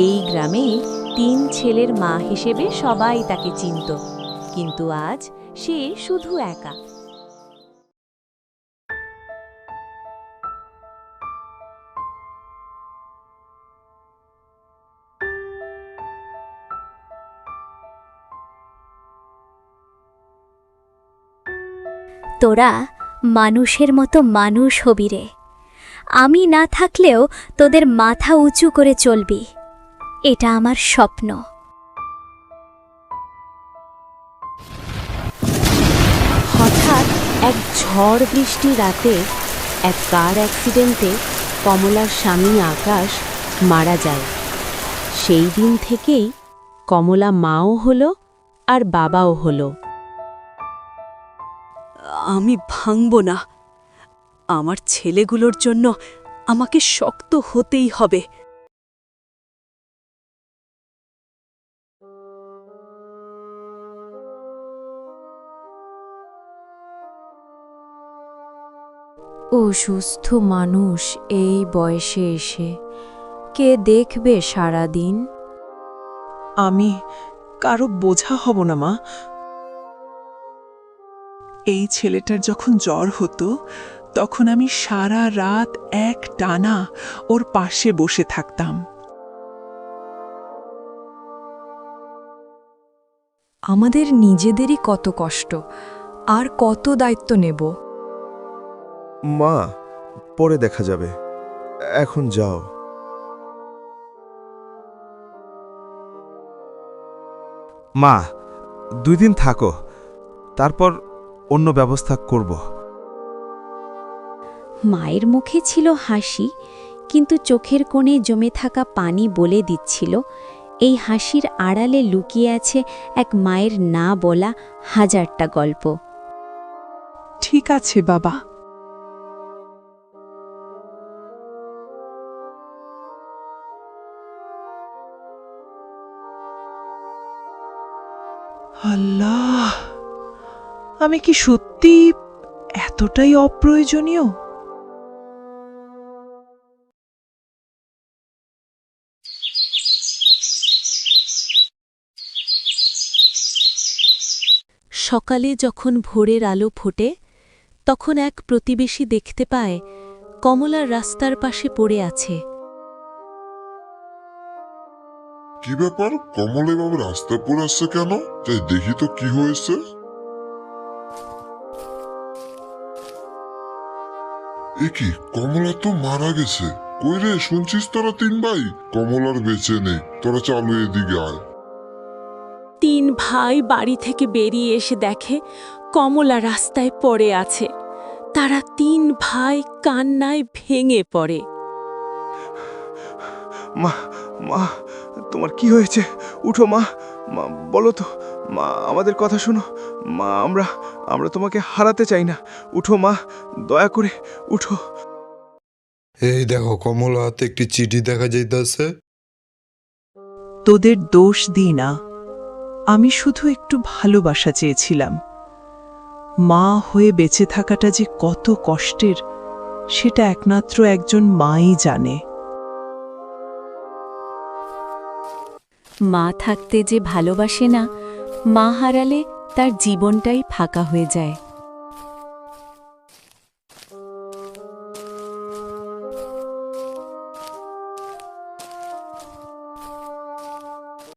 এই গ্রামে ৩ ছেলের মা হিসেবে সবাই তাকে চিনত, কিন্তু আজ সে শুধু একা। তোরা মানুষের মতো মানুষ হবি রে। আমি না থাকলেও তোদের মাথা উঁচু করে চলবি, এটা আমার স্বপ্ন। হঠাৎ এক ঝড় বৃষ্টি রাতে এক কার অ্যাক্সিডেন্টে কমলার স্বামী আকাশ মারা যায়। সেই দিন থেকেই কমলা মাও হলো আর বাবাও হলো। আমি ভাঙব না। আমার ছেলেগুলোর জন্য আমাকে শক্ত হতেই হবে। অসুস্থ মানুষ এই বয়সে এসে কে দেখবে সারাদিন? আমি কারো বোঝা হব না মা। এই ছেলেটার যখন জ্বর হতো তখন আমি সারা রাত এক টানা ওর পাশে বসে থাকতাম। আমাদের নিজেদেরই কত কষ্ট, আর কত দায়িত্ব নেব। মা, পরে দেখা যাবে, এখন যাও। মা, 2 দিন থাকো, তারপর অন্য ব্যবস্থা করব। মায়ের মুখে ছিল হাসি, কিন্তু চোখের কোণে জমে থাকা পানি বলে দিচ্ছিল এই হাসির আড়ালে লুকিয়ে আছে এক মায়ের না বলা হাজারটা গল্প। ঠিক আছে বাবা। আল্লাহ, আমি কি সত্যি এতটাই অপ্রয়োজনীয়? সকালে যখন ভোরের আলো ফোটে, তখন এক প্রতিবেশী দেখতে পায় কমলা রাস্তার পাশে পড়ে আছে। কি ব্যাপার, কমল এভাবে রাস্তায় পড়ে আসছে কেন? যাই দেখি তো কি হয়েছে। এ কি, কমলা তো মারা গেছে। কই রে, শুনছিস তোরা 3 ভাই? কমলার বেঁচে নেই, তোরা চালু এদিকে আয়। 3 ভাই বাড়ি থেকে বেরিয়ে এসে দেখে কমলা রাস্তায় পড়ে আছে। তারা 3 ভাই কান্নায় ভেঙে পড়ে। মা, মা, তোমার কি হয়েছে? উঠো মা, মা বলো তো। মা, আমাদের কথা শোনো। মা, আমরা তোমাকে হারাতে চাই না। উঠো মা, দয়া করে উঠো। এই দেখো, কমলা হাতে একটি চিঠি দেখা যাইতেছে। তোদের দোষ দিই না, আমি শুধু একটু ভালোবাসা চেয়েছিলাম। মা হয়ে বেঁচে থাকাটা যে কত কষ্টের, সেটা একমাত্র একজন মাই জানে। মা থাকতে যে ভালোবাসে না, মা হারালে তার জীবনটাই ফাঁকা হয়ে যায়।